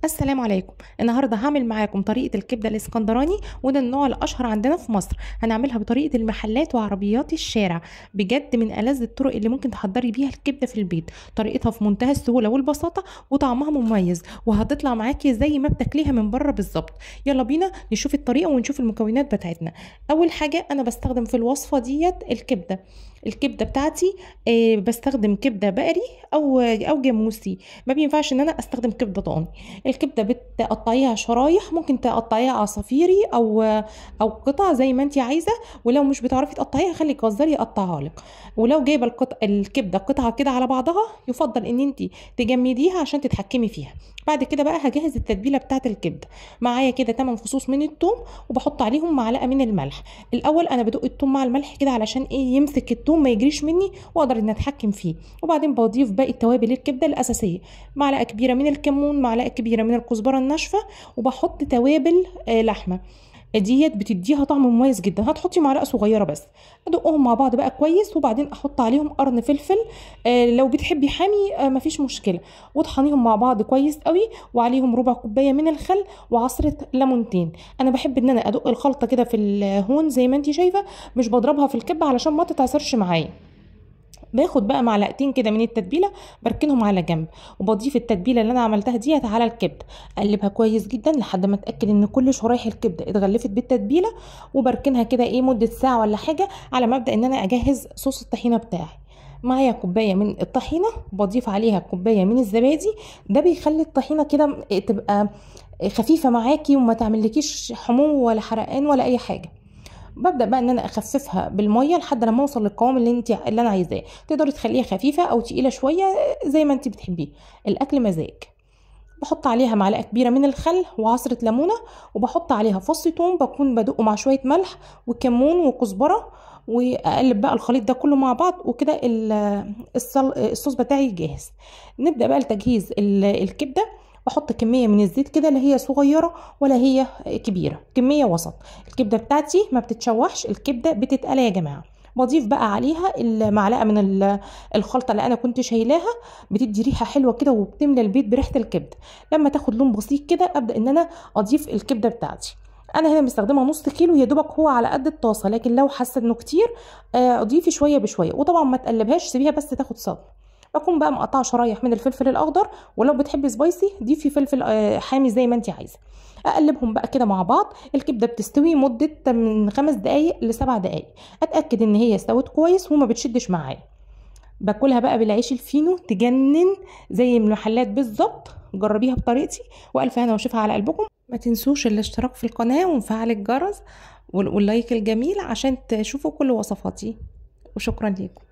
السلام عليكم. النهارده هعمل معاكم طريقه الكبده الاسكندراني، وده النوع الاشهر عندنا في مصر. هنعملها بطريقه المحلات وعربيات الشارع، بجد من ألذ الطرق اللي ممكن تحضري بيها الكبده في البيت. طريقتها في منتهى السهوله والبساطه، وطعمها مميز، وهتطلع معاكي زي ما بتاكليها من بره بالظبط. يلا بينا نشوف الطريقه ونشوف المكونات بتاعتنا. اول حاجه انا بستخدم في الوصفه ديت الكبده بتاعتي. بستخدم كبده بقري او جاموسي. ما بينفعش ان انا استخدم كبده ضاني. الكبده بتقطعيها شرايح، ممكن تقطعيها عصافيري او قطع زي ما انت عايزه. ولو مش بتعرفي تقطعيها خلي جزار يقطعها لك. ولو جايبه الكبده قطعه كده على بعضها، يفضل ان انت تجمديها عشان تتحكمي فيها. بعد كده بقى هجهز التتبيله بتاعه الكبده. معايا كده 8 فصوص من الثوم، وبحط عليهم معلقه من الملح. الاول انا بدق الثوم مع الملح كده علشان يمسك الثوم ما يجريش مني، واقدر ان اتحكم فيه. وبعدين بضيف باقي التوابل الكبده الاساسيه: معلقه كبيره من الكمون، معلقه كبيره من الكزبره الناشفه، وبحط توابل لحمه. ديت بتديها طعم مميز جدا. هتحطي معلقه صغيره بس. ادقهم مع بعض بقى كويس، وبعدين احط عليهم قرن فلفل. لو بتحبي حامي مفيش مشكله. واطحنيهم مع بعض كويس قوي، وعليهم ربع كوبايه من الخل وعصره ليمونتين. انا بحب ان انا ادق الخلطه كده في الهون زي ما انت شايفه، مش بضربها في الكبه علشان ما تتعصرش معايا. باخد بقى معلقتين كده من التتبيله، بركنهم على جنب، وبضيف التتبيله اللي انا عملتها ديت على الكبده. اقلبها كويس جدا لحد ما اتاكد ان كل شرايح الكبده اتغلفت بالتتبيله. وبركنها كده مده ساعه ولا حاجه، على ما ابدا ان انا اجهز صوص الطحينه بتاعي. معايا كوبايه من الطحينه، بضيف عليها كوبايه من الزبادي. ده بيخلي الطحينه كده تبقى خفيفه معاكي، وما تعملكيش حموم ولا حرقان ولا اي حاجه. ببدا بقى ان انا اخففها بالميه لحد لما اوصل للقوام اللي انا عايزاه. تقدري تخليها خفيفه او تقيله شويه زي ما انت بتحبيه. الاكل مزاج. بحط عليها معلقه كبيره من الخل وعصره ليمونه، وبحط عليها فص ثوم بكون بدقه مع شويه ملح وكمون وكزبره. واقلب بقى الخليط ده كله مع بعض، وكده الصوص بتاعي جاهز. نبدا بقى لتجهيز الكبده. بحط كميه من الزيت كده، لا هي صغيره ولا هي كبيره، كميه وسط. الكبده بتاعتي ما بتتشوحش، الكبده بتتقلى يا جماعه. بضيف بقى عليها المعلقه من الخلطه اللي انا كنت شايلاها. بتدي ريحه حلوه كده، وبتملى البيت بريحه الكبده. لما تاخد لون بسيط كده، ابدا ان انا اضيف الكبده بتاعتي. انا هنا مستخدمه نص كيلو يا دوبك، هو على قد الطاسه، لكن لو حاسه انه كتير اضيفي شويه بشويه. وطبعا ما تقلبهاش، سيبيها بس تاخد صدمه. بكون بقى مقطعه شرايح من الفلفل الاخضر، ولو بتحبي سبايسي ضيفي فلفل حامي زي ما انت عايزه. اقلبهم بقى كده مع بعض. الكبده بتستوي مده من 5 دقائق ل7 دقائق. اتاكد ان هي استوت كويس وما بتشدش معايا. باكلها بقى بالعيش الفينو، تجنن زي المحلات بالظبط. جربيها بطريقتي، والف هنا وشوفها على قلبكم. ما تنسوش الاشتراك في القناه ومفعل الجرس واللايك الجميل عشان تشوفوا كل وصفاتي. وشكرا لكم.